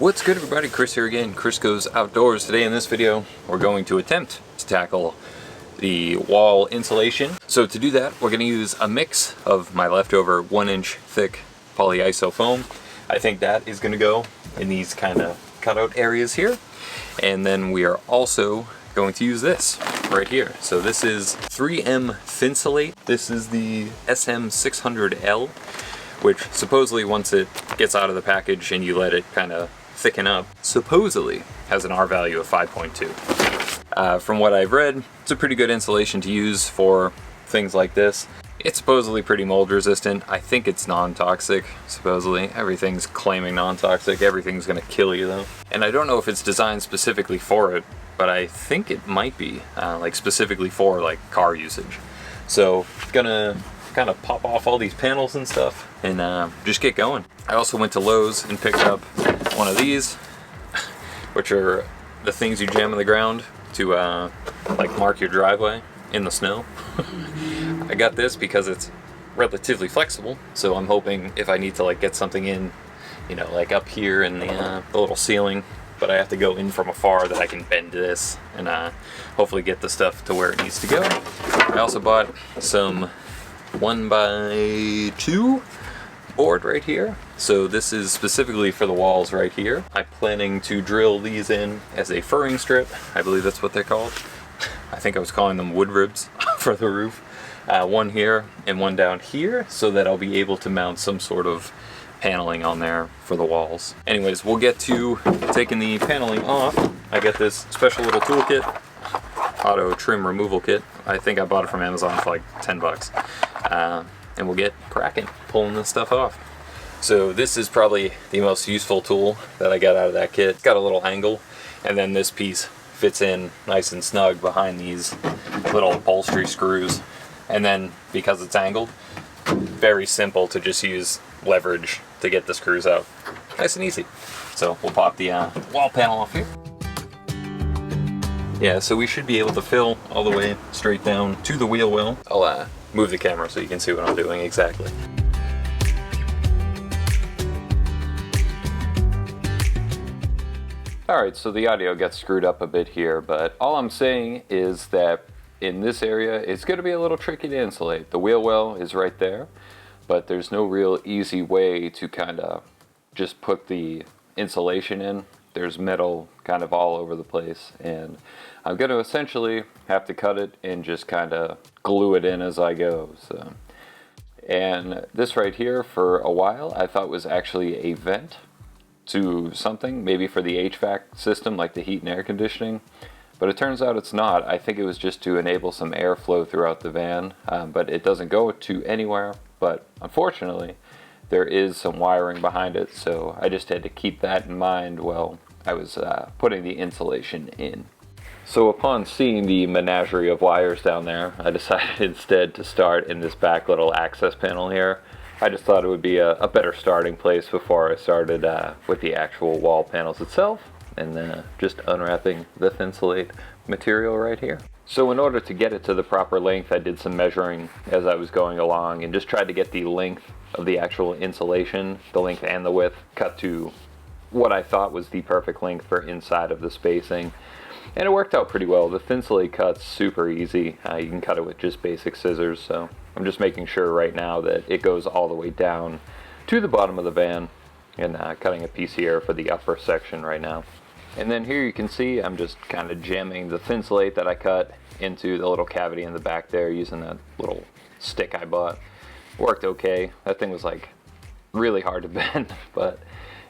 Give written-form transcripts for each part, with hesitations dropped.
What's good, everybody? Chris here again. Chris Goes Outdoors. Today in this video we're going to attempt to tackle the wall insulation. So to do that we're going to use a mix of my leftover 1-inch thick polyiso foam. I think that is going to go in these kind of cutout areas here. And then we are also going to use this right here. So this is 3M thinsulate. This is the SM600L, which supposedly once it gets out of the package and you let it kind of thicken up, supposedly has an R value of 5.2. From what I've read, it's a pretty good insulation to use for things like this. It's supposedly pretty mold resistant. I think it's non-toxic, supposedly. Everything's claiming non-toxic. Everything's gonna kill you though. And I don't know if it's designed specifically for it, but I think it might be, like specifically for like car usage. So gonna kind of pop off all these panels and stuff and just get going. I also went to Lowe's and picked up one of these, which are the things you jam in the ground to like mark your driveway in the snow. I got this because it's relatively flexible, so I'm hoping if I need to like get something in, you know, like up here in the little ceiling, but I have to go in from afar, that I can bend this and hopefully get the stuff to where it needs to go. I also bought some 1x2 board right here. So this is specifically for the walls right here. I'm planning to drill these in as a furring strip. I believe that's what they're called. I think I was calling them wood ribs for the roof. One here and one down here, so that I'll be able to mount some sort of paneling on there for the walls. Anyways, we'll get to taking the paneling off. I got this special little toolkit, auto trim removal kit. I think I bought it from Amazon for like 10 bucks. And we'll get cracking, pulling this stuff off. So this is probably the most useful tool that I got out of that kit. It's got a little angle, and then this piece fits in nice and snug behind these little upholstery screws. And then because it's angled, very simple to just use leverage to get the screws out. Nice and easy. So we'll pop the wall panel off here. Yeah, so we should be able to fill all the way straight down to the wheel well. I'll move the camera so you can see what I'm doing exactly. Alright, so the audio gets screwed up a bit here, but all I'm saying is that in this area it's going to be a little tricky to insulate. The wheel well is right there, but there's no real easy way to kind of just put the insulation in. There's metal kind of all over the place, and I'm going to essentially have to cut it and just kind of glue it in as I go. So, and this right here, for a while I thought was actually a vent to something, maybe for the HVAC system, like the heat and air conditioning, but it turns out it's not. I think it was just to enable some airflow throughout the van, but it doesn't go to anywhere. But unfortunately there is some wiring behind it, so I just had to keep that in mind while I was putting the insulation in. So upon seeing the menagerie of wires down there, I decided instead to start in this back little access panel here. I just thought it would be a better starting place before I started with the actual wall panels itself, and just unwrapping the thinsulate material right here. So in order to get it to the proper length, I did some measuring as I was going along and just tried to get the length of the actual insulation, the length and the width, cut to what I thought was the perfect length for inside of the spacing. And it worked out pretty well. The thinsulate cut's super easy. You can cut it with just basic scissors, so I'm just making sure right now that it goes all the way down to the bottom of the van, and cutting a piece here for the upper section right now. And then here you can see I'm just kind of jamming the thinsulate that I cut into the little cavity in the back there using that little stick I bought. Worked okay. That thing was like really hard to bend, but,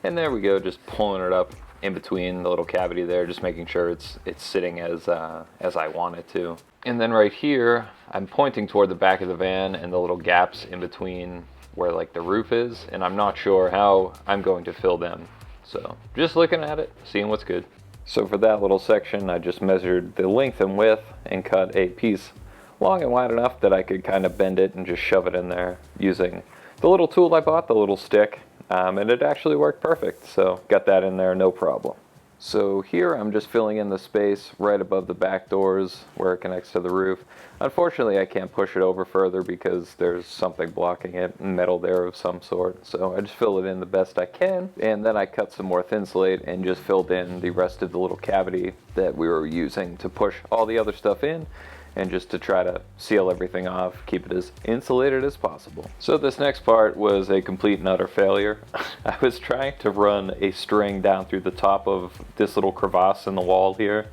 and there we go, just pulling it up in between the little cavity there, just making sure it's sitting as I want it to. And then right here I'm pointing toward the back of the van and the little gaps in between where like the roof is, and I'm not sure how I'm going to fill them. So just looking at it, seeing what's good. So for that little section I just measured the length and width and cut a piece long and wide enough that I could kind of bend it and just shove it in there using the little tool I bought, the little stick, and it actually worked perfect. So got that in there, no problem. So here I'm just filling in the space right above the back doors where it connects to the roof. Unfortunately, I can't push it over further because there's something blocking it, metal there of some sort. So I just fill it in the best I can, and then I cut some more thinsulate and just filled in the rest of the little cavity that we were using to push all the other stuff in, and just to try to seal everything off, keep it as insulated as possible. So this next part was a complete and utter failure. I was trying to run a string down through the top of this little crevasse in the wall here,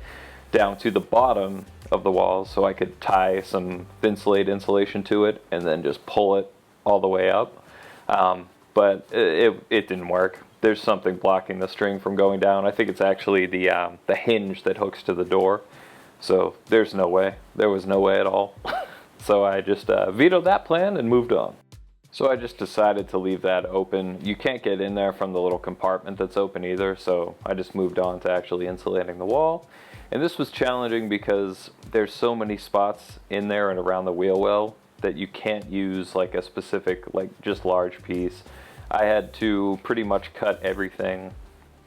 down to the bottom of the wall so I could tie some thinsulate insulation to it and then just pull it all the way up. But it didn't work. There's something blocking the string from going down. I think it's actually the hinge that hooks to the door. So there's no way. There was no way at all. So I just vetoed that plan and moved on. So I just decided to leave that open. You can't get in there from the little compartment that's open either, so I just moved on to actually insulating the wall. And this was challenging because there's so many spots in there and around the wheel well that you can't use like a specific, like just large piece. I had to pretty much cut everything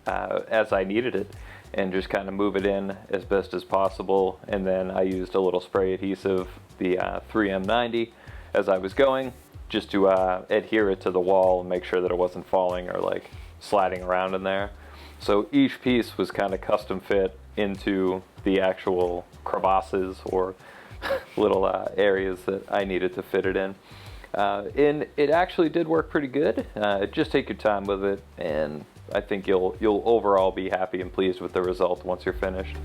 as I needed it and just kind of move it in as best as possible. And then I used a little spray adhesive, the 3M90, as I was going, just to adhere it to the wall and make sure that it wasn't falling or like sliding around in there. So each piece was kind of custom fit into the actual crevasses or little areas that I needed to fit it in. And it actually did work pretty good. Just take your time with it, and I think you'll overall be happy and pleased with the result once you're finished.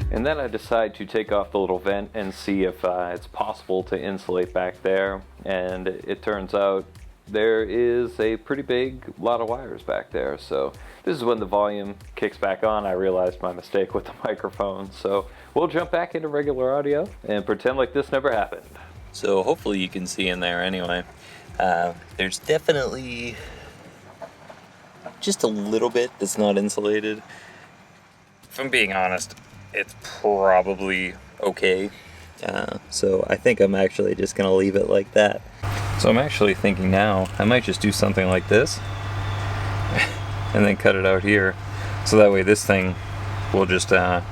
And then I decide to take off the little vent and see if it's possible to insulate back there. And it turns out there is a pretty big lot of wires back there. So this is when the volume kicks back on. I realized my mistake with the microphone. So we'll jump back into regular audio and pretend like this never happened. So hopefully you can see in there anyway. There's definitely just a little bit that's not insulated. If I'm being honest, it's probably okay. So I think I'm actually just gonna leave it like that. So I'm actually thinking now I might just do something like this and then cut it out here, so that way this thing will just kind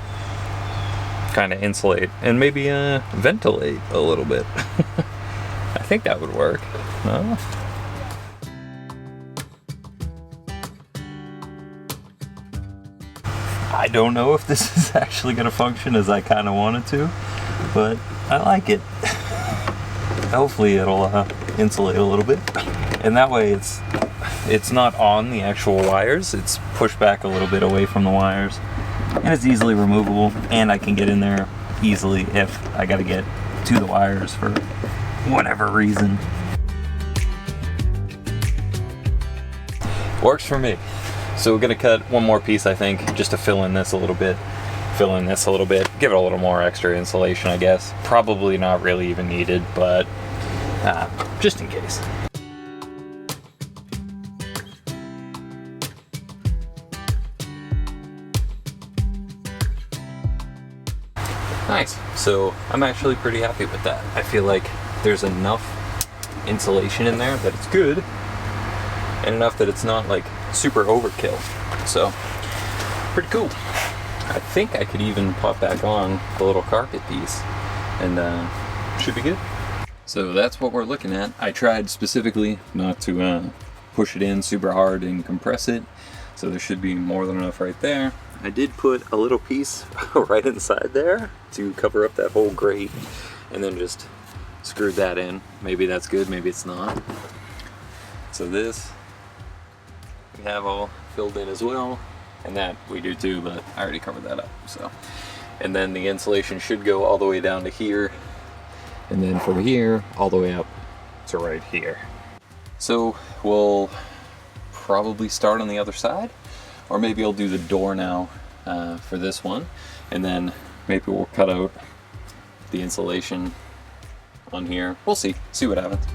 of insulate and maybe ventilate a little bit. I think that would work. No? I don't know if this is actually going to function as I kind of want it to, but I like it. Hopefully it'll insulate a little bit, and that way it's not on the actual wires, it's pushed back a little bit away from the wires, and it's easily removable, and I can get in there easily if I got to get to the wires for whatever reason. Works for me. So we're gonna cut one more piece, I think, just to fill in this a little bit, give it a little more extra insulation, I guess. Probably not really even needed, but just in case. Nice. So I'm actually pretty happy with that. I feel like there's enough insulation in there that it's good, and enough that it's not like super overkill. So pretty cool. I think I could even pop back on the little carpet piece, and should be good. So that's what we're looking at. I tried specifically not to push it in super hard and compress it, so there should be more than enough right there. I did put a little piece right inside there to cover up that whole grate, and then just screwed that in. Maybe that's good, maybe it's not. So this we have all filled in as well, and that we do too, but I already covered that up. So, and then the insulation should go all the way down to here, and then from here all the way up to right here. So we'll probably start on the other side, or maybe I'll do the door now for this one, and then maybe we'll cut out the insulation on here. We'll see what happens.